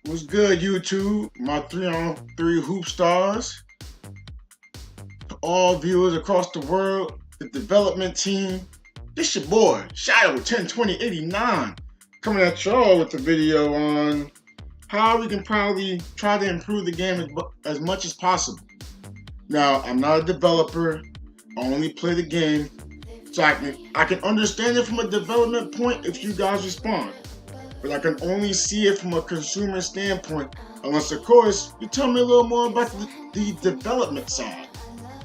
What's good, YouTube? My 3-on-3 hoop stars, all viewers across the world, the development team. This your boy, Shadow 102089, coming at y'all with a video on how we can probably try to improve the game as much as possible. Now, I'm not a developer. I only play the game, so I can understand it from a development point if you guys respond. But I can only see it from a consumer standpoint, unless of course you tell me a little more about the development side.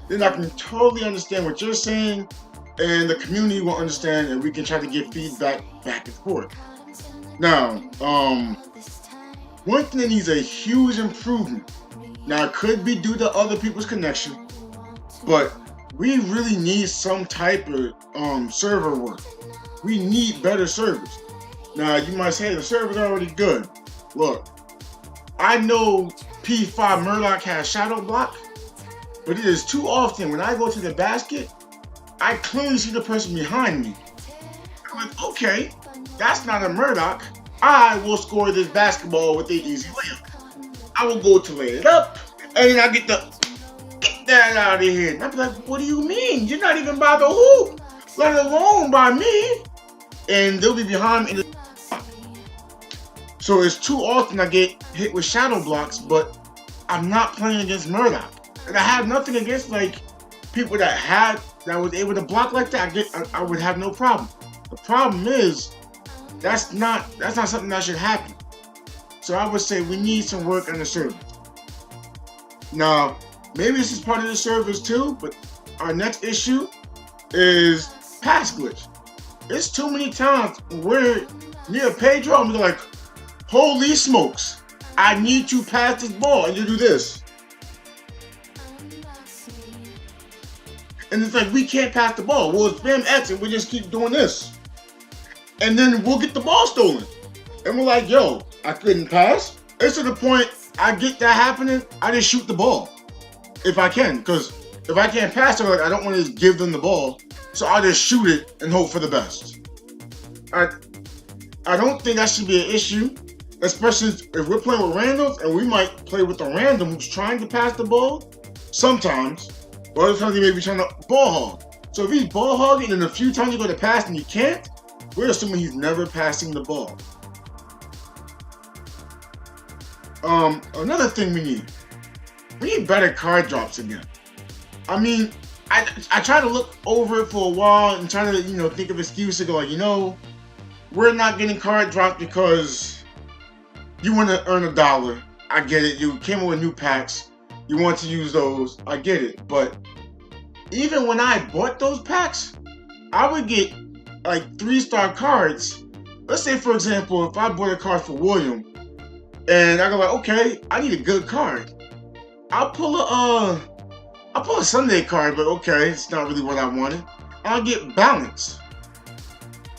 Then I can totally understand what you're saying, and the community will understand, and we can try to get feedback back and forth. Now, one thing that needs a huge improvement. Now, it could be due to other people's connection, but we really need some type of server work. We need better servers. Now, you might say the server's already good. Look, I know P5 Murloc has shadow block, but it is too often when I go to the basket, I clearly see the person behind me. I'm like, okay, that's not a Murloc. I will score this basketball with an easy layup. I will go to lay it up, and then I get that out of here. And I'm like, what do you mean? You're not even by the hoop, let alone by me. And they'll be behind me in the. So it's too often I get hit with shadow blocks, but I'm not playing against Murloc. And I have nothing against like people that was able to block like that. I would have no problem. The problem is that's not something that should happen. So I would say we need some work on the servers. Now, maybe this is part of the servers too, but our next issue is pass glitch. It's too many times we're near Pedro and we're like, holy smokes, I need to pass this ball, and you do this. And it's like, we can't pass the ball. Well, it's spam X and we just keep doing this. And then we'll get the ball stolen. And we're like, yo, I couldn't pass. It's to the point I get that happening, I just shoot the ball. If I can, because if I can't pass it, like, I don't want to just give them the ball. So I'll just shoot it and hope for the best. I don't think that should be an issue. Especially if we're playing with randoms, and we might play with a random who's trying to pass the ball sometimes, but other times he may be trying to ball hog. So if he's ball hogging and a few times you go to pass and you can't, we're assuming he's never passing the ball. Another thing we need better card drops again. I mean, I try to look over it for a while and try to think of excuses to go like, we're not getting card drops because you want to earn $1. I get it. You came with new packs. You want to use those. I get it. But even when I bought those packs, I would get like 3-star cards. Let's say, for example, if I bought a card for William, and I go like, okay, I need a good card. I'll pull a Sunday card, but okay, it's not really what I wanted. I'll get balance.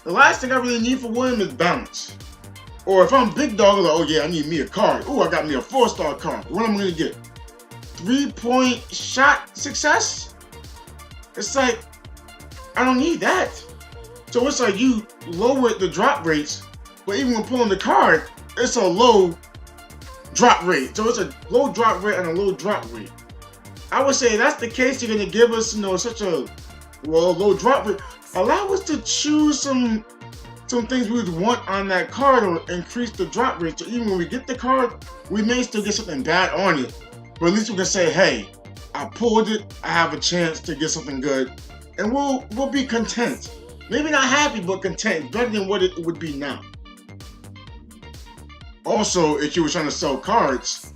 The last thing I really need for William is balance. Or if I'm big dog, like, oh yeah, I need me a card. Oh, I got me a 4-star card. What am I gonna get? 3-point shot success? It's like, I don't need that. So it's like you lower the drop rates, but even when pulling the card, it's a low drop rate. So it's a low drop rate and a low drop rate. I would say that's the case. You're gonna give us, such a low drop rate. Allow us to choose some things we would want on that card or increase the drop rate. So even when we get the card, we may still get something bad on it. But at least we can say, hey, I pulled it, I have a chance to get something good. And we'll be content. Maybe not happy, but content. Better than what it would be now. Also, if you were trying to sell cards,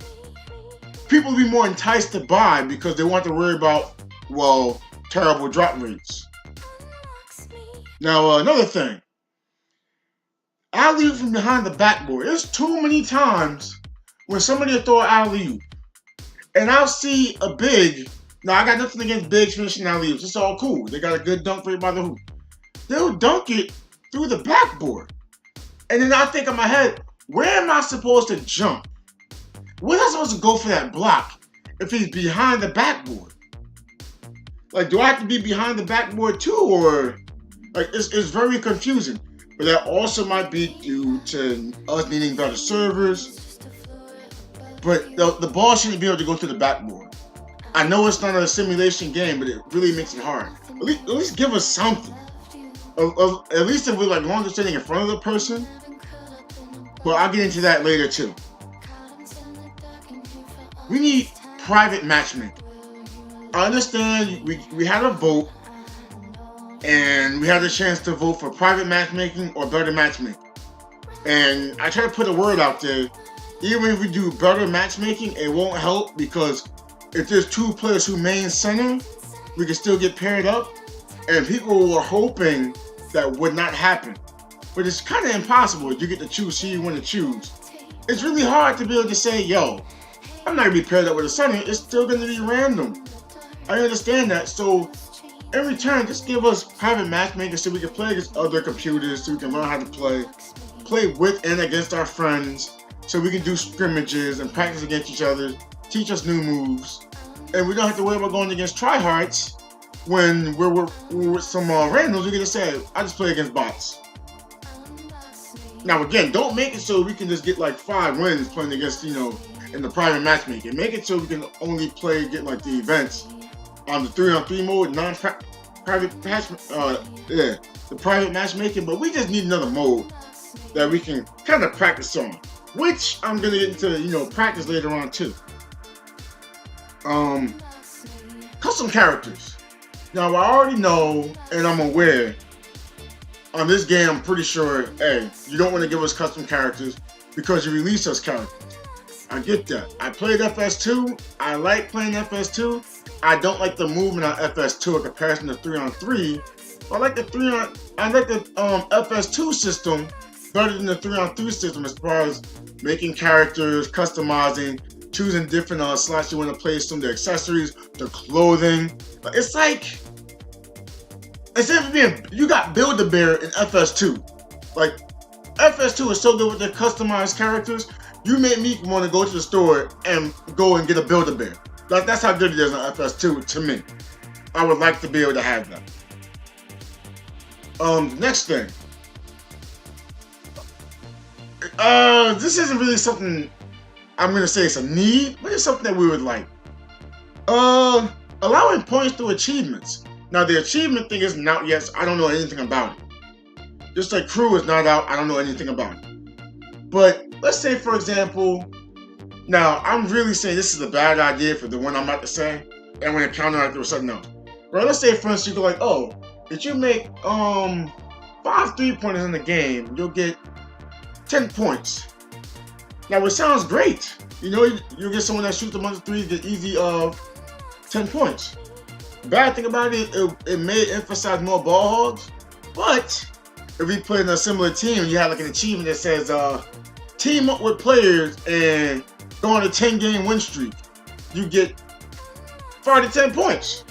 people would be more enticed to buy because they want to worry about, terrible drop rates. Now, another thing. Alley-oop from behind the backboard. There's too many times when somebody will throw an alley-oop, and I'll see a big. Now I got nothing against bigs finishing alley-oops. It's all cool. They got a good dunk rate by the hoop. They'll dunk it through the backboard, and then I think in my head, where am I supposed to jump? Where am I supposed to go for that block if he's behind the backboard? Like, do I have to be behind the backboard too, or like it's very confusing. But that also might be due to us needing better servers. but the ball shouldn't be able to go to the backboard. I know it's not a simulation game, but it really makes it hard. At least give us something. At least if we're like longer standing in front of the person. But I'll get into that later too. We need private matchmaking. I understand we had a vote and we had a chance to vote for private matchmaking or better matchmaking. And I try to put a word out there. Even if we do better matchmaking, it won't help because if there's two players who main center, we can still get paired up. And people were hoping that would not happen. But it's kind of impossible. You get to choose who you want to choose. It's really hard to be able to say, yo, I'm not going to be paired up with a center. It's still going to be random. I understand that. So in return, just give us private matchmaking so we can play against other computers, so we can learn how to play with and against our friends, so we can do scrimmages and practice against each other, teach us new moves, and we don't have to worry about going against tryhards when we're with some randoms. We can just say, I just play against bots. Now again, don't make it so we can just get like 5 wins playing against, in the private matchmaking. Make it so we can only get like the events on the 3-on-3 mode, private match, the private matchmaking, but we just need another mode that we can kind of practice on, which I'm gonna get into, practice later on too. Custom characters. Now I already know and I'm aware on this game, I'm pretty sure, hey, you don't want to give us custom characters because you release us characters. I get that. I played FS2. I like playing FS2. I don't like the movement on FS2 in comparison to 3-on-3. I like the FS2 system better than the 3-on-3 system as far as making characters, customizing, choosing different slots you want to place, some of the accessories, the clothing. It's like, instead of being, you got Build-A-Bear in FS2. Like, FS2 is so good with their customized characters, you made me want to go to the store and go and get a Build-A-Bear. Like, that's how good it is on FS2 to me. I would like to be able to have that. Next thing. This isn't really something I'm going to say it's a need, but it's something that we would like. Allowing points through achievements. Now, the achievement thing isn't out yet, so I don't know anything about it. Just like Crew is not out, I don't know anything about it. But let's say, for example, now I'm really saying this is a bad idea for the one I'm about to say, and I'm going to counteract it with something else. Right? Let's say, for instance, you go like, oh, if you make 5 3-pointers in the game, you'll get 10 points. Now, it sounds great. You get someone that shoots a bunch of threes, get easy 10 points. Bad thing about it, it may emphasize more ball hogs, but if we play in a similar team, you have like an achievement that says team up with players and go on a 10-game win streak. You get 5 to 10 points.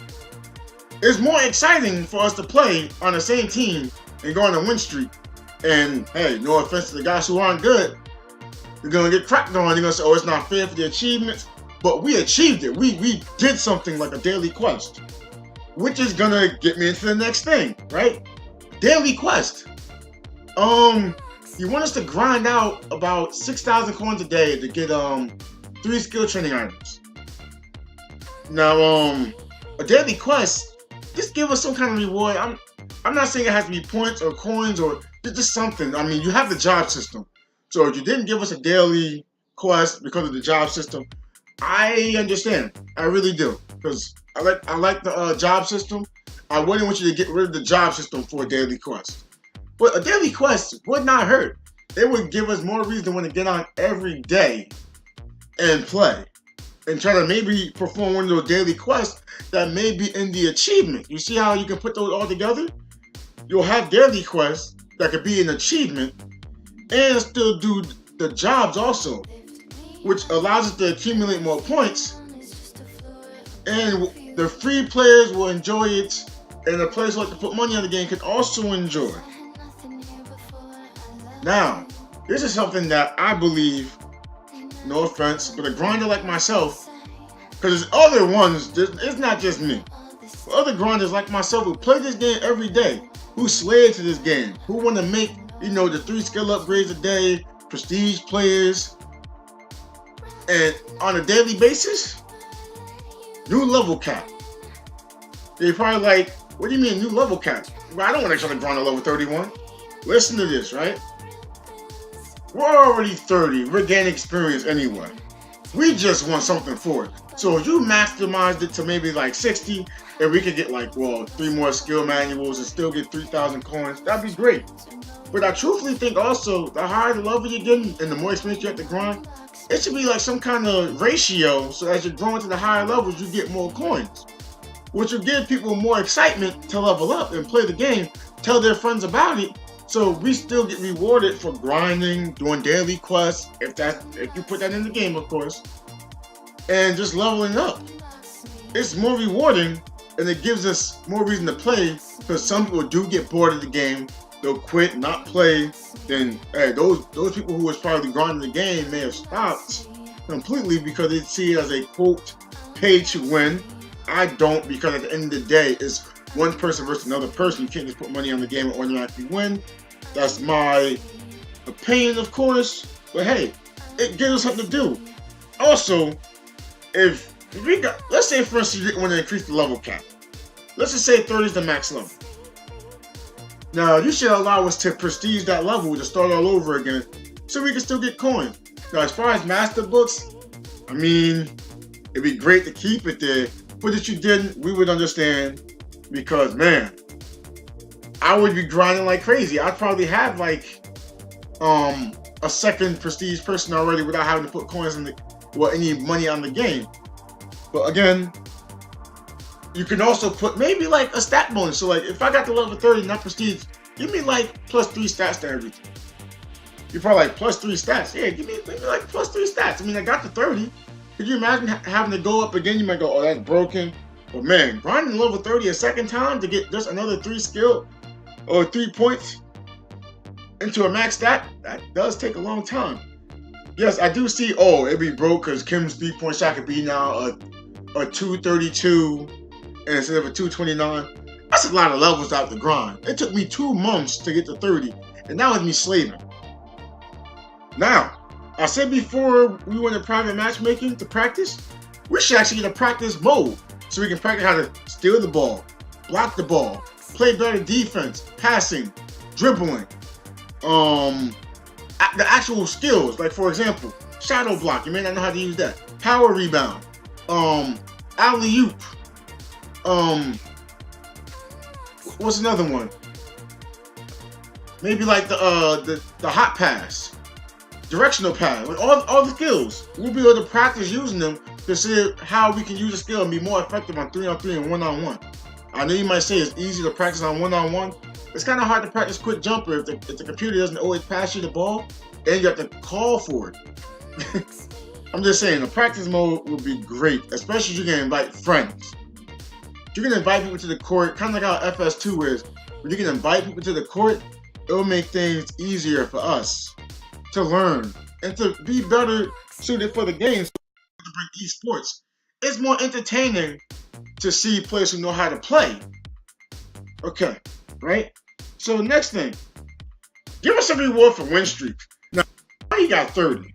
It's more exciting for us to play on the same team and go on a win streak. And hey, no offense to the guys who aren't good, you're gonna get cracked on. You're gonna say, oh, it's not fair for the achievements, but we achieved it. We did something like a daily quest, which is gonna get me into the next thing, right? Daily quest. You want us to grind out about 6,000 coins a day to get 3 skill training items. Now, a daily quest, just give us some kind of reward. I'm not saying it has to be points or coins or just something. I mean, you have the job system. So if you didn't give us a daily quest because of the job system, I understand. I really do, because I like the job system. I wouldn't want you to get rid of the job system for a daily quest. But a daily quest would not hurt. It would give us more reason to want to get on every day and play. And try to maybe perform one of those daily quests that may be in the achievement. You see how you can put those all together? You'll have daily quests that could be an achievement and still do the jobs also, which allows us to accumulate more points. And the free players will enjoy it, and the players who like to put money on the game can also enjoy. Now, this is something that I believe, no offense, but a grinder like myself, because there's other ones, it's not just me. Other grinders like myself who play this game every day, who slay to this game, who want to make, the 3 skill upgrades a day, prestige players. And on a daily basis, new level cap. They probably like, what do you mean new level cap? Well, I don't want to try to grind to level 31. Listen to this, right? We're already 30. We're gaining experience anyway. We just want something for it. So if you maximized it to maybe like 60, and we could get like, well, 3 more skill manuals and still get 3,000 coins, that'd be great. But I truthfully think also, the higher the level you're getting and the more experience you have to grind, it should be like some kind of ratio, so as you're growing to the higher levels, you get more coins. Which will give people more excitement to level up and play the game, tell their friends about it, so we still get rewarded for grinding, doing daily quests, if you put that in the game, of course, and just leveling up. It's more rewarding, and it gives us more reason to play, because some people do get bored of the game, they'll quit, not play, then hey, those people who was probably grinding the game may have stopped completely because they see it as a quote pay to win. I don't, because at the end of the day, it's one person versus another person. You can't just put money on the game and automatically win. That's my opinion, of course. But hey, it gives us something to do. Also, if we got, let's say for instance, you want to increase the level cap. Let's just say 30 is the max level. Now, you should allow us to prestige that level to start all over again, so we can still get coins. Now, as far as master books, I mean, it'd be great to keep it there. But if you didn't, we would understand, because man, I would be grinding like crazy. I'd probably have like a second prestige person already without having to put coins in any money on the game. But again, you can also put maybe like a stat bonus. So like if I got to level 30, not prestige, give me like plus 3 stats to everything. You're probably like plus 3 stats. Yeah, give me maybe like plus 3 stats. I mean, I got to 30. Could you imagine having to go up again? You might go, oh, that's broken. But man, grinding level 30 a second time to get just another 3 skill or 3 points into a max stat, that does take a long time. Yes, I do see, oh, it'd be broke because Kim's 3-point shot could be now a 232 instead of a 229. That's a lot of levels out the grind. It took me 2 months to get to 30, and that was me slaving. Now, I said before we went to private matchmaking to practice, we should actually get a practice mode so we can practice how to steal the ball, block the ball, play better defense, passing, dribbling, the actual skills. Like for example, shadow block, you may not know how to use that. Power rebound, alley-oop, what's another one? Maybe like the hot pass. Directional pass, like all the skills. We'll be able to practice using them to see how we can use a skill and be more effective on 3-on-3 and 1-on-1. I know you might say it's easy to practice on 1-on-1. It's kind of hard to practice quick jumper if the computer doesn't always pass you the ball and you have to call for it. I'm just saying, the practice mode would be great, especially if you can invite friends. You can invite people to the court, kind of like how FS2 is. When you can invite people to the court, it will make things easier for us to learn and to be better suited for the games. To bring esports, it's more entertaining to see players who know how to play. Okay, right? So next thing, give us a reward for win streaks. Now, he got 30.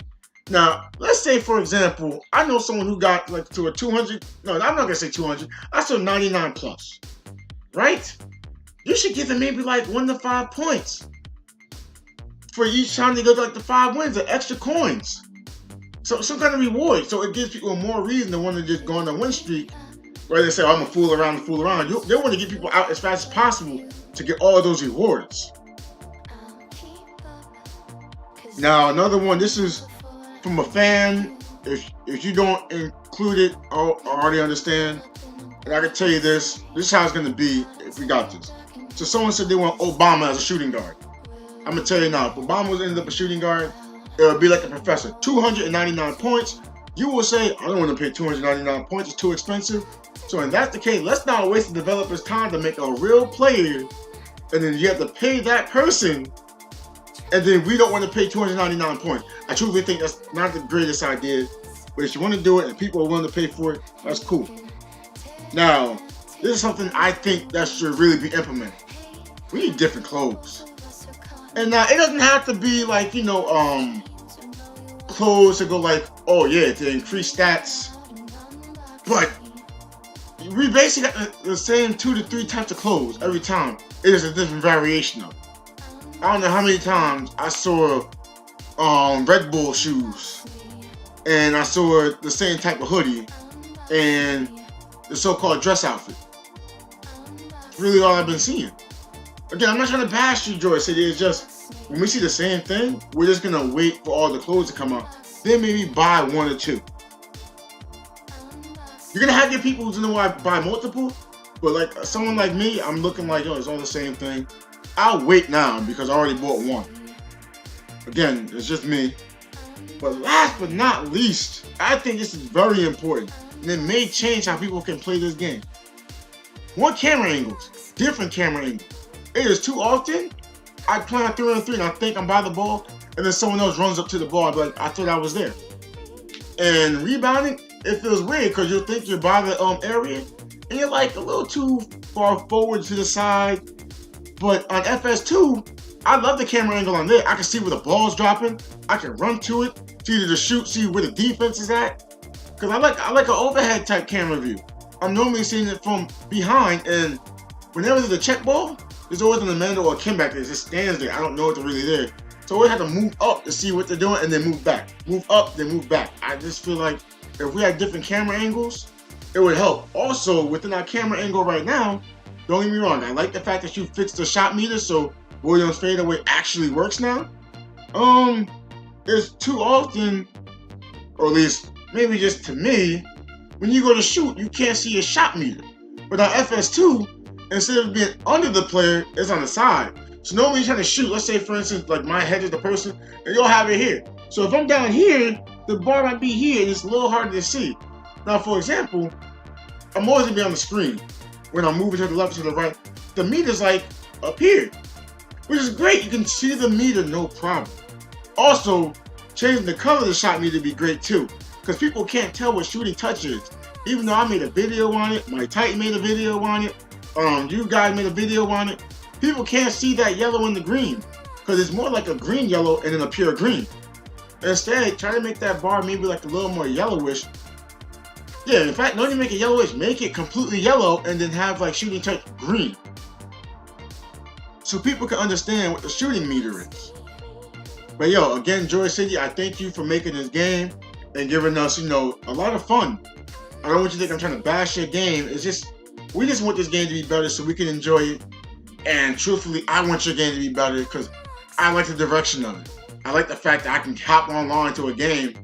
Now, let's say for example, I know someone who got like to a 200. No, I'm not gonna say 200. I said 99 plus, right? You should give them maybe like 1 to 5 points for each time they go to like the 5 wins, or extra coins. So some kind of reward. So it gives people more reason to want to just go on a win streak, where they say, oh, I'm gonna fool around and fool around. They want to get people out as fast as possible to get all of those rewards. Now another one, this is from a fan. If you don't include it, I already understand. And I can tell you this is how it's gonna be if we got this. So someone said they want Obama as a shooting guard. I'm gonna tell you now, if Obama was ended up a shooting guard, it would be like a professor. 299 points. You will say, I don't want to pay 299 points, it's too expensive. So in that the case, let's not waste the developer's time to make a real player, and then you have to pay that person, and then we don't want to pay 299 points. I truly think that's not the greatest idea, but if you want to do it and people are willing to pay for it, that's cool. Now, this is something I think that should really be implemented. We need different clothes. And now it doesn't have to be like, clothes that go like oh yeah, to increase stats. But we basically got the same 2 to 3 types of clothes every time. It is a different variation of it. I don't know how many times I saw Red Bull shoes, and I saw the same type of hoodie, and the so-called dress outfit. It's really all I've been seeing. Again, I'm not trying to bash you, Joy City. It's just, when we see the same thing, we're just gonna wait for all the clothes to come out. Then maybe buy 1 or 2. You're gonna have your people who's gonna buy multiple, but like someone like me, I'm looking like, yo, it's all the same thing. I'll wait now because I already bought 1. Again, it's just me. But last but not least, I think this is very important, and it may change how people can play this game. More camera angles, different camera angles. It is too often I play on 3-on-3 and I think I'm by the ball, and then someone else runs up to the ball and be like, I thought I was there. And rebounding, it feels weird because you'll think you're by the area, and you're like a little too far forward to the side. But on FS2, I love the camera angle on there. I can see where the ball's dropping. I can run to it, see the shoot, see where the defense is at. Because I like an overhead type camera view. I'm normally seeing it from behind, and whenever there's a check ball, there's always an Amanda or a Kim back there. It just stands there. I don't know if they're really there. So I always have to move up to see what they're doing and then move back. Move up, then move back. I just feel like if we had different camera angles, it would help. Also, within our camera angle right now, don't get me wrong, I like the fact that you fixed the shot meter so Williams fadeaway actually works now. It's too often, or at least maybe just to me, when you go to shoot, you can't see your shot meter. But on FS2, instead of being under the player, it's on the side. So normally you're trying to shoot, let's say for instance, like my head is the person, and you'll have it here. So if I'm down here, the bar might be here, and it's a little harder to see. Now, for example, I'm always gonna be on the screen. When I'm moving to the left or to the right, the meter's like up here, which is great. You can see the meter, no problem. Also, changing the color of the shot meter would be great too, because people can't tell what shooting touch is. Even though I made a video on it, my Titan made a video on it, you guys made a video on it, people can't see that yellow and the green, because it's more like a green yellow and then a pure green. Instead, try to make that bar maybe like a little more yellowish. Yeah, in fact, don't even make it yellowish, make it completely yellow and then have like shooting touch green. So people can understand what the shooting meter is. But yo, again, Joy City, I thank you for making this game and giving us, a lot of fun. I don't want you to think I'm trying to bash your game. It's just, we just want this game to be better so we can enjoy it. And truthfully, I want your game to be better because I like the direction of it. I like the fact that I can hop online to a game.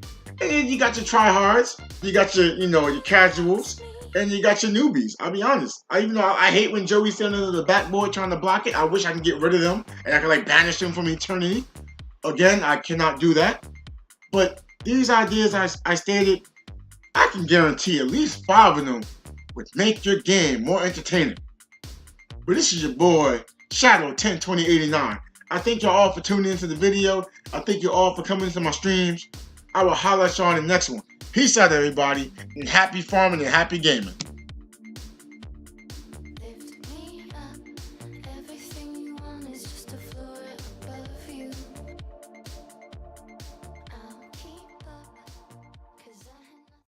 And then you got your tryhards, you got your, your casuals, and you got your newbies. I'll be honest. Even though I hate when Joey's standing under the backboard trying to block it, I wish I could get rid of them and I could like banish them from eternity. Again, I cannot do that. But these ideas I stated, I can guarantee at least 5 of them would make your game more entertaining. But this is your boy, Shadow 102089. I thank y'all all for tuning into the video. I thank you all for coming into my streams. I will holler at y'all in the next one. Peace out, everybody, and happy farming and happy gaming.